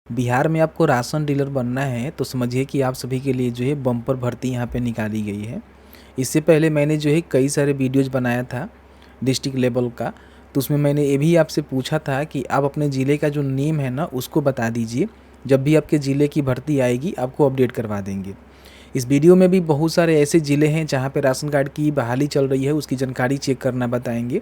बिहार में आपको ration dealer बनना है तो समझिए कि आप सभी के लिए जो है बम्पर भर्ती यहाँ पे निकाली गई है। इससे पहले मैंने जो है कई सारे वीडियोज़ बनाया था डिस्ट्रिक्ट लेवल का, तो उसमें मैंने ये भी आपसे पूछा था कि आप अपने ज़िले का जो नेम है ना उसको बता दीजिए। जब भी आपके ज़िले की भर्ती आएगी आपको अपडेट करवा देंगे। इस वीडियो में भी बहुत सारे ऐसे ज़िले हैं जहाँ पे राशन कार्ड की बहाली चल रही है, उसकी जानकारी चेक करना बताएंगे।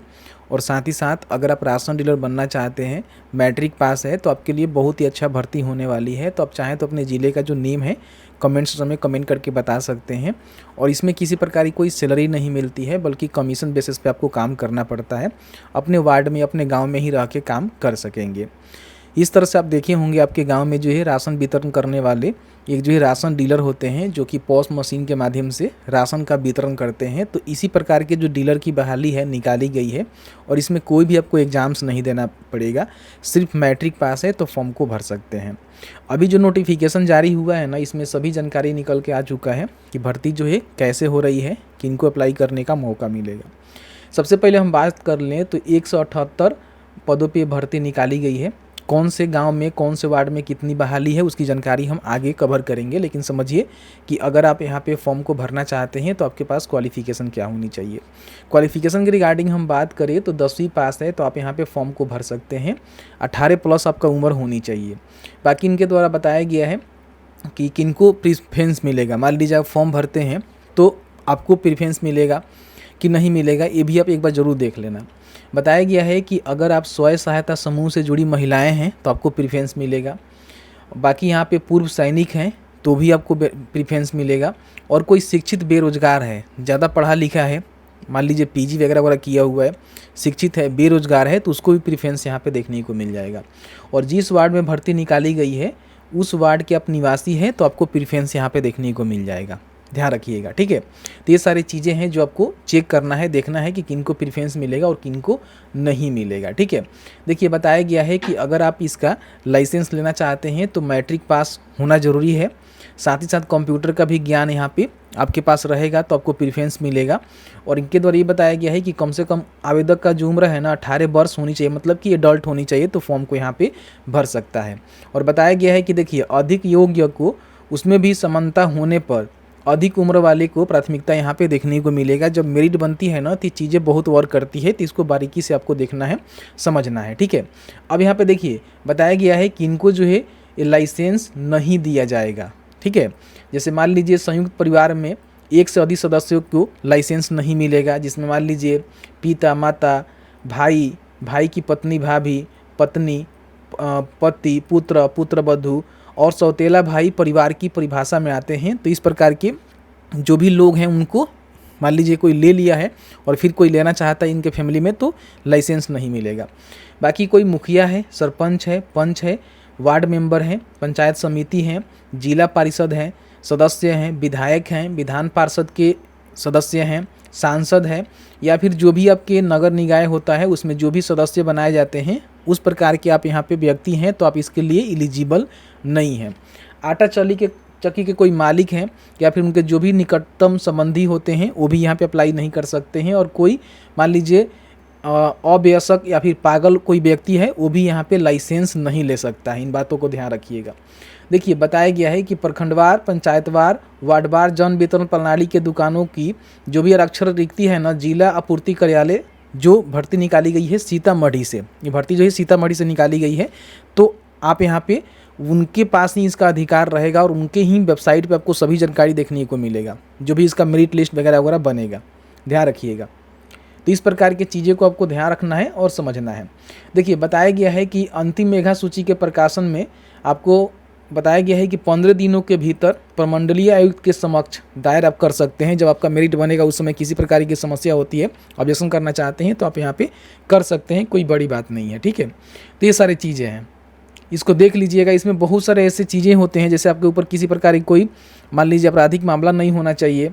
और साथ ही साथ अगर आप राशन डीलर बनना चाहते हैं, मैट्रिक पास है, तो आपके लिए बहुत ही अच्छा भर्ती होने वाली है। तो आप चाहें तो अपने ज़िले का जो नेम है कमेंट सेक्शन में कमेंट करके बता सकते हैं। और इसमें किसी प्रकार की कोई सैलरी नहीं मिलती है, बल्कि कमीशन बेसिस पे आपको काम करना पड़ता है। अपने वार्ड में, अपने गाँव में ही रह के काम कर सकेंगे। इस तरह से आप देखे होंगे आपके गांव में जो है राशन वितरण करने वाले एक जो है राशन डीलर होते हैं, जो कि पॉस मशीन के माध्यम से राशन का वितरण करते हैं। तो इसी प्रकार के जो डीलर की बहाली है निकाली गई है, और इसमें कोई भी आपको एग्ज़ाम्स नहीं देना पड़ेगा, सिर्फ मैट्रिक पास है तो फॉर्म को भर सकते हैं। अभी जो नोटिफिकेशन जारी हुआ है ना, इसमें सभी जानकारी निकल के आ चुका है कि भर्ती जो है कैसे हो रही है, किनको अप्लाई करने का मौका मिलेगा। सबसे पहले हम बात कर लें तो 178 पदों पर भर्ती निकाली गई है। कौन से गांव में, कौन से वार्ड में कितनी बहाली है उसकी जानकारी हम आगे कवर करेंगे। लेकिन समझिए कि अगर आप यहाँ पे फॉर्म को भरना चाहते हैं तो आपके पास क्वालिफ़िकेशन क्या होनी चाहिए। क्वालिफ़िकेशन के रिगार्डिंग हम बात करें तो 10वीं पास है तो आप यहाँ पे फॉर्म को भर सकते हैं। 18 प्लस आपका उम्र होनी चाहिए। बाकी इनके द्वारा बताया गया है कि किनको प्रीफरेंस मिलेगा। मान लीजिए आप फॉर्म भरते हैं तो आपको प्रीफरेंस मिलेगा कि नहीं मिलेगा, ये भी आप एक बार ज़रूर देख लेना। बताया गया है कि अगर आप स्वयं सहायता समूह से जुड़ी महिलाएं हैं तो आपको प्रीफरेंस मिलेगा। बाकी यहाँ पे पूर्व सैनिक हैं तो भी आपको प्रीफरेंस मिलेगा। और कोई शिक्षित बेरोजगार है, ज़्यादा पढ़ा लिखा है, मान लीजिए पीजी वगैरह वगैरह किया हुआ है, शिक्षित है, बेरोजगार है, तो उसको भी प्रीफरेंस यहाँ पे देखने को मिल जाएगा। और जिस वार्ड में भर्ती निकाली गई है उस वार्ड के आप निवासी हैं तो आपको प्रीफरेंस यहाँ पे देखने को मिल जाएगा। ध्यान रखिएगा, ठीक है। तो ये सारी चीज़ें हैं जो आपको चेक करना है, देखना है कि किनको प्रीफरेंस मिलेगा और किनको नहीं मिलेगा, ठीक है। देखिए बताया गया है कि अगर आप इसका लाइसेंस लेना चाहते हैं तो मैट्रिक पास होना ज़रूरी है। साथ ही साथ कंप्यूटर का भी ज्ञान यहाँ पे आपके पास रहेगा तो आपको प्रीफरेंस मिलेगा। और इनके द्वारा ये बताया गया है कि कम से कम आवेदक का जो उम्र है ना 18 वर्ष होनी चाहिए, मतलब कि एडल्ट होनी चाहिए, तो फॉर्म को यहाँ पे भर सकता है। और बताया गया है कि देखिए अधिक योग्य को, उसमें भी समानता होने पर अधिक उम्र वाले को प्राथमिकता यहाँ पे देखने को मिलेगा। जब मेरिट बनती है ना तो चीज़ें बहुत वर्क करती है, तो इसको बारीकी से आपको देखना है, समझना है, ठीक है। अब यहाँ पे देखिए बताया गया है कि इनको जो है ये लाइसेंस नहीं दिया जाएगा, ठीक है। जैसे मान लीजिए संयुक्त परिवार में एक से अधिक सदस्यों को लाइसेंस नहीं मिलेगा, जिसमें मान लीजिए पिता, माता, भाई, भाई की पत्नी, भाभी, पत्नी, पति, पुत्र, पुत्रवधू और सौतेला भाई परिवार की परिभाषा में आते हैं। तो इस प्रकार के जो भी लोग हैं उनको मान लीजिए कोई ले लिया है और फिर कोई लेना चाहता है इनके फैमिली में, तो लाइसेंस नहीं मिलेगा। बाकी कोई मुखिया है, सरपंच है, पंच है, वार्ड मेंबर हैं, पंचायत समिति हैं, जिला परिषद हैं, सदस्य हैं, विधायक हैं, विधान पार्षद के सदस्य हैं, सांसद है, या फिर जो भी आपके नगर निकाय होता है उसमें जो भी सदस्य बनाए जाते हैं उस प्रकार के आप यहाँ पे व्यक्ति हैं, तो आप इसके लिए एलिजिबल नहीं हैं। आटा चक्की के कोई मालिक हैं या फिर उनके जो भी निकटतम संबंधी होते हैं वो भी यहाँ पे अप्लाई नहीं कर सकते हैं। और कोई मान लीजिए अवयस्क या फिर पागल कोई व्यक्ति है वो भी यहाँ पे लाइसेंस नहीं ले सकता है। इन बातों को ध्यान रखिएगा। देखिए बताया गया है कि प्रखंडवार, पंचायतवार, वार्डवार जन वितरण प्रणाली के दुकानों की जो भी आरक्षण रिक्ति है ना, जिला आपूर्ति कार्यालय जो भर्ती निकाली गई है सीतामढ़ी से, ये भर्ती जो है सीतामढ़ी से निकाली गई है, तो आप यहाँ पे उनके पास ही इसका अधिकार रहेगा और उनके ही वेबसाइट पे आपको सभी जानकारी देखने को मिलेगा, जो भी इसका मेरिट लिस्ट वगैरह वगैरह बनेगा। ध्यान रखिएगा। तो इस प्रकार की चीज़ें को आपको ध्यान रखना है और समझना है। देखिए बताया गया है कि अंतिम मेधा सूची के प्रकाशन में आपको बताया गया है कि 15 दिनों के भीतर प्रमंडलीय आयुक्त के समक्ष दायर आप कर सकते हैं। जब आपका मेरिट बनेगा उस समय किसी प्रकार की समस्या होती है, ऑब्जेक्शन करना चाहते हैं तो आप यहाँ पे कर सकते हैं, कोई बड़ी बात नहीं है, ठीक है। तो ये सारी चीज़ें हैं, इसको देख लीजिएगा। इसमें बहुत सारे ऐसे चीज़ें होते हैं जैसे आपके ऊपर किसी प्रकार की कोई मान लीजिए आपराधिक मामला नहीं होना चाहिए,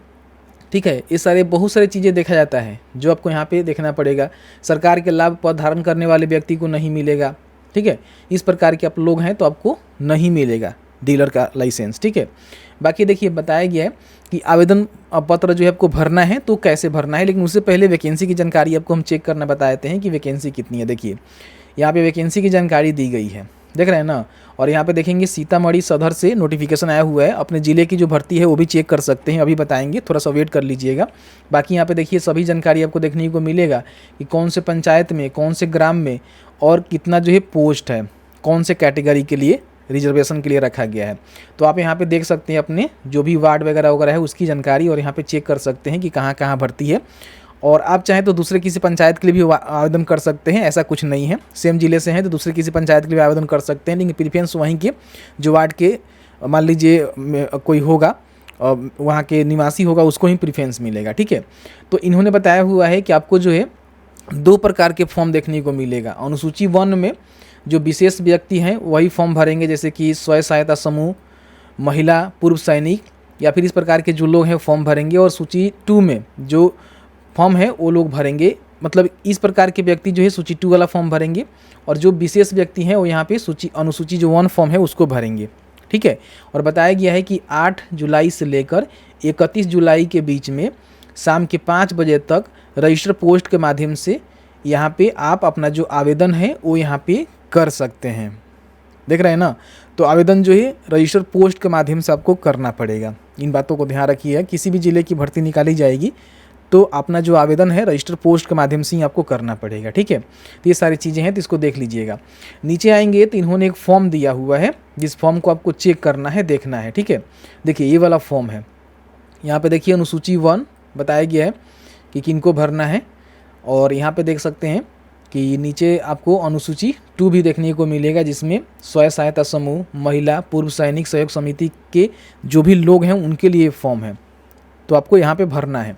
ठीक है। ये सारे बहुत सारी चीज़ें देखा जाता है जो आपको यहाँ पे देखना पड़ेगा। सरकार के लाभ पद धारण करने वाले व्यक्ति को नहीं मिलेगा, ठीक है। इस प्रकार के आप लोग हैं तो आपको नहीं मिलेगा डीलर का लाइसेंस, ठीक है। बाकी देखिए बताया गया है कि आवेदन पत्र जो है आपको भरना है तो कैसे भरना है, लेकिन उससे पहले वैकेंसी की जानकारी आपको हम चेक करना बताते हैं कि वैकेंसी कितनी है। देखिए यहाँ पे वैकेंसी की जानकारी दी गई है, देख रहे हैं ना। और यहाँ पे देखेंगे सीतामढ़ी सदर से नोटिफिकेशन आया हुआ है, अपने ज़िले की जो भर्ती है वो भी चेक कर सकते हैं, अभी बताएंगे, थोड़ा सा वेट कर लीजिएगा। बाकी यहाँ पे देखिए सभी जानकारी आपको देखने को मिलेगा कि कौन से पंचायत में, कौन से ग्राम में और कितना जो है पोस्ट है, कौन से कैटेगरी के लिए रिजर्वेशन के लिए रखा गया है। तो आप यहाँ पे देख सकते हैं अपने जो भी वार्ड वगैरह वगैरह है उसकी जानकारी, और यहाँ पे चेक कर सकते हैं कि कहाँ कहाँ भर्ती है। और आप चाहें तो दूसरे किसी पंचायत के लिए भी आवेदन कर सकते हैं, ऐसा कुछ नहीं है। सेम जिले से हैं तो दूसरे किसी पंचायत के लिए आवेदन कर सकते हैं, लेकिन प्रीफरेंस वहीं के जो वार्ड के मान लीजिए कोई होगा, वहाँ के निवासी होगा, उसको ही प्रीफरेंस मिलेगा। ठीक है, तो इन्होंने बताया हुआ है कि आपको जो है 2 प्रकार के फॉर्म देखने को मिलेगा। अनुसूची 1 में जो विशेष व्यक्ति हैं वही फॉर्म भरेंगे, जैसे कि स्वयं सहायता समूह, महिला, पूर्व सैनिक या फिर इस प्रकार के जो लोग हैं फॉर्म भरेंगे। और सूची 2 में जो फॉर्म है वो लोग भरेंगे, मतलब इस प्रकार के व्यक्ति जो है सूची 2 वाला फॉर्म भरेंगे, और जो विशेष व्यक्ति हैं वो यहाँ पे अनुसूची जो 1 फॉर्म है उसको भरेंगे। ठीक है, और बताया गया है कि 8 जुलाई से लेकर 31 जुलाई के बीच में शाम के 5 बजे तक रजिस्टर पोस्ट के माध्यम से यहाँ पे आप अपना जो आवेदन है वो यहाँ पे कर सकते हैं। देख रहे हैं ना, तो आवेदन जो है रजिस्टर पोस्ट के माध्यम से आपको करना पड़ेगा। इन बातों को ध्यान रखिए, किसी भी ज़िले की भर्ती निकाली जाएगी तो अपना जो आवेदन है रजिस्टर पोस्ट के माध्यम से ही आपको करना पड़ेगा। ठीक है, तो ये सारी चीज़ें हैं, तो इसको देख लीजिएगा। नीचे आएंगे तो इन्होंने एक फॉर्म दिया हुआ है, जिस फॉर्म को आपको चेक करना है, देखना है। ठीक है, देखिए ये वाला फॉर्म है, यहाँ पे देखिए अनुसूची 1 बताया गया है कि किनको भरना है, और यहाँ पे देख सकते हैं कि नीचे आपको अनुसूची 2 भी देखने को मिलेगा, जिसमें स्वयं सहायता समूह, महिला, पूर्व सैनिक सहयोग समिति के जो भी लोग हैं उनके लिए फॉर्म है, तो आपको यहाँ पे भरना है।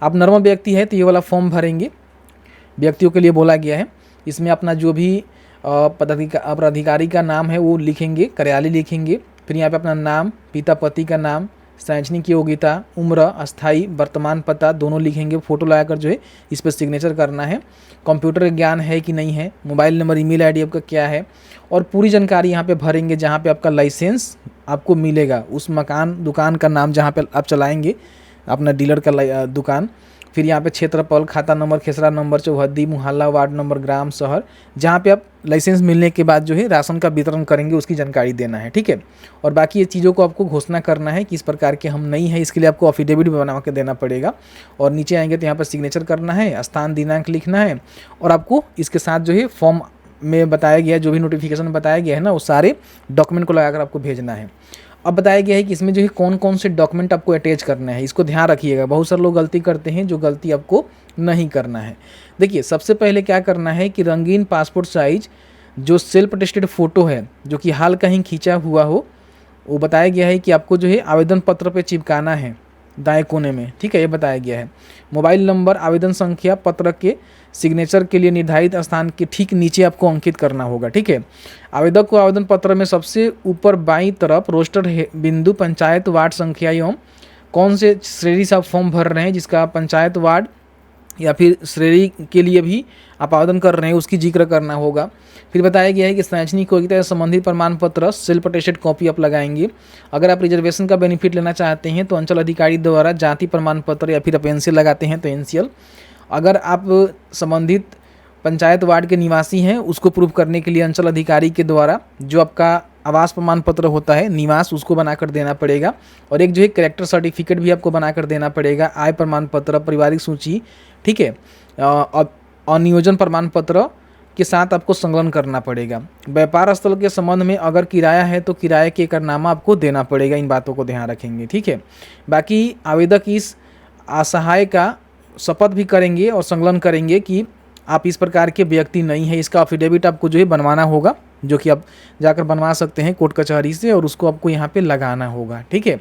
आप नॉर्मल व्यक्ति है तो ये वाला फॉर्म भरेंगे, व्यक्तियों के लिए बोला गया है। इसमें अपना जो भी पदाधिकारी का नाम है वो लिखेंगे, कार्यालय लिखेंगे, फिर यहाँ पे अपना नाम, पिता पति का नाम, शैक्षणिक योग्यता, उम्र, अस्थाई, वर्तमान पता दोनों लिखेंगे, फ़ोटो लगाकर जो है इस पर सिग्नेचर करना है। कंप्यूटर ज्ञान है कि नहीं है, मोबाइल नंबर, ईमेल आईडी आपका क्या है, और पूरी जानकारी यहाँ पे भरेंगे। जहाँ पे आपका लाइसेंस आपको मिलेगा, उस मकान दुकान का नाम जहाँ पे आप चलाएंगे अपना डीलर का दुकान, फिर यहाँ पे क्षेत्रफल, खाता नंबर, खेसरा नंबर, चौहद्दी, मुहल्ला, वार्ड नंबर, ग्राम, शहर, जहाँ पे आप लाइसेंस मिलने के बाद जो है राशन का वितरण करेंगे उसकी जानकारी देना है। ठीक है, और बाकी ये चीज़ों को आपको घोषणा करना है कि इस प्रकार के हम नहीं है, इसके लिए आपको अफिडेविट बना के देना पड़ेगा। और नीचे आएंगे तो यहाँ पर सिग्नेचर करना है, स्थान दिनांक लिखना है, और आपको इसके साथ जो है फॉर्म में बताया गया, जो भी नोटिफिकेशन बताया गया है ना, वो सारे डॉक्यूमेंट को लगाकर आपको भेजना है। अब बताया गया है कि इसमें जो है कौन कौन से डॉक्यूमेंट आपको अटैच करना है, इसको ध्यान रखिएगा। बहुत सारे लोग गलती करते हैं, जो गलती आपको नहीं करना है। देखिए सबसे पहले क्या करना है कि रंगीन पासपोर्ट साइज जो सेल्फ अटेस्टेड फ़ोटो है, जो कि हाल कहीं खींचा हुआ हो, वो बताया गया है कि आपको जो है आवेदन पत्र पे चिपकाना है दाएं कोने में। ठीक है, ये बताया गया है। मोबाइल नंबर, आवेदन संख्या पत्र के सिग्नेचर के लिए निर्धारित स्थान के ठीक नीचे आपको अंकित करना होगा। ठीक है, आवेदक को आवेदन पत्र में सबसे ऊपर बाईं तरफ रोस्टर बिंदु, पंचायत, वार्ड संख्या एवं कौन से श्रेणी से आप फॉर्म भर रहे हैं, जिसका पंचायत, वार्ड या फिर श्रेणी के लिए भी आप आवेदन कर रहे हैं, उसकी जिक्र करना होगा। फिर बताया गया है कि शैक्षणिक योग्यता से संबंधित प्रमाण पत्र सेल्फ अटेस्टेड कॉपी आप लगाएंगे। अगर आप रिजर्वेशन का बेनिफिट लेना चाहते हैं तो अंचल अधिकारी द्वारा जाति प्रमाण पत्र या फिर आप एनसीएल लगाते हैं तो एनसीएल। अगर आप संबंधित पंचायत, वार्ड के निवासी हैं, उसको प्रूव करने के लिए अंचल अधिकारी के द्वारा जो आपका आवास प्रमाण पत्र होता है, निवास, उसको बनाकर देना पड़ेगा। और एक जो है कैरेक्टर सर्टिफिकेट भी आपको बनाकर देना पड़ेगा, आय प्रमाण पत्र, पारिवारिक सूची, ठीक है, और नियोजन प्रमाण पत्र के साथ आपको संलग्न करना पड़ेगा। व्यापार स्थल के संबंध में अगर किराया है तो किराए के एकरनामा आपको देना पड़ेगा। इन बातों को ध्यान रखेंगे। ठीक है, बाकी आवेदक इस असहाय का शपथ भी करेंगे और संलग्न करेंगे कि आप इस प्रकार के व्यक्ति नहीं है। इसका अफिडेविट आपको जो है बनवाना होगा, जो कि आप जाकर बनवा सकते हैं कोर्ट कचहरी से, और उसको आपको यहाँ पे लगाना होगा। ठीक है,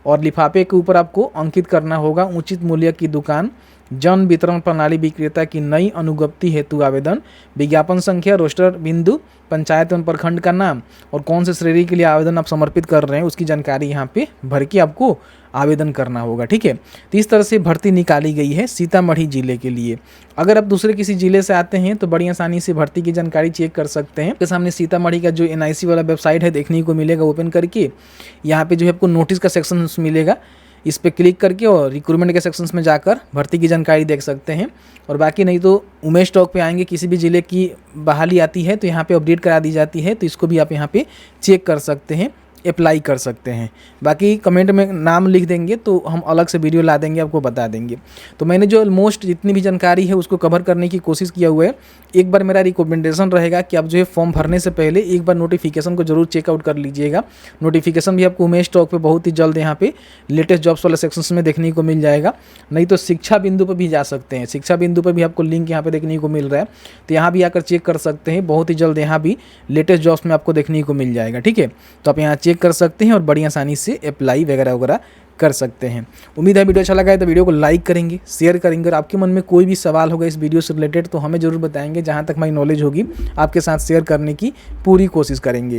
और लिफाफे के ऊपर आपको अंकित करना होगा उचित मूल्य की दुकान, जन वितरण प्रणाली विक्रेता की नई अनुज्ञप्ति हेतु आवेदन, विज्ञापन संख्या, रोस्टर बिंदु, पंचायत एवं प्रखंड का नाम, और कौन से श्रेणी के लिए आवेदन आप समर्पित कर रहे हैं उसकी जानकारी यहाँ पे भर के आपको आवेदन करना होगा। ठीक है, तो इस तरह से भर्ती निकाली गई है सीतामढ़ी जिले के लिए। अगर आप दूसरे किसी जिले से आते हैं तो बड़ी आसानी से भर्ती की जानकारी चेक कर सकते हैं। आपके सामने सीतामढ़ी का जो NIC वाला वेबसाइट है देखने को मिलेगा, ओपन करके यहाँ पे जो है आपको नोटिस का सेक्शन मिलेगा, इस पर क्लिक करके और रिक्रूटमेंट के सेक्शंस में जाकर भर्ती की जानकारी देख सकते हैं। और बाकी नहीं तो उमेश टॉक पे आएंगे, किसी भी ज़िले की बहाली आती है तो यहाँ पे अपडेट करा दी जाती है, तो इसको भी आप यहाँ पे चेक कर सकते हैं, अप्लाई कर सकते हैं। बाकी कमेंट में नाम लिख देंगे तो हम अलग से वीडियो ला देंगे, आपको बता देंगे। तो मैंने जो ऑलमोस्ट जितनी भी जानकारी है उसको कवर करने की कोशिश किया हुआ है। एक बार मेरा रिकमेंडेशन रहेगा कि आप जो है फॉर्म भरने से पहले एक बार नोटिफिकेशन को जरूर चेकआउट कर लीजिएगा। नोटिफिकेशन भी आपको उमेश टॉक पे बहुत ही जल्द यहाँ पे लेटेस्ट जॉब्स वाले सेक्शंस में देखने को मिल जाएगा। नहीं तो शिक्षा बिंदु पर भी जा सकते हैं, शिक्षा बिंदु पर भी आपको लिंक यहाँ पे देखने को मिल रहा है, तो यहाँ भी आकर चेक कर सकते हैं। बहुत ही जल्द यहाँ भी लेटेस्ट जॉब्स में आपको देखने को मिल जाएगा, ठीक है। तो आप यहाँ चेक कर सकते हैं और बड़ी आसानी से अप्लाई वगैरह वगैरह कर सकते हैं। उम्मीद है वीडियो अच्छा लगा है तो वीडियो को लाइक करेंगे, शेयर करेंगे, और आपके मन में कोई भी सवाल होगा इस वीडियो से रिलेटेड तो हमें ज़रूर बताएंगे। जहाँ तक हमारी नॉलेज होगी आपके साथ शेयर करने की पूरी कोशिश करेंगे।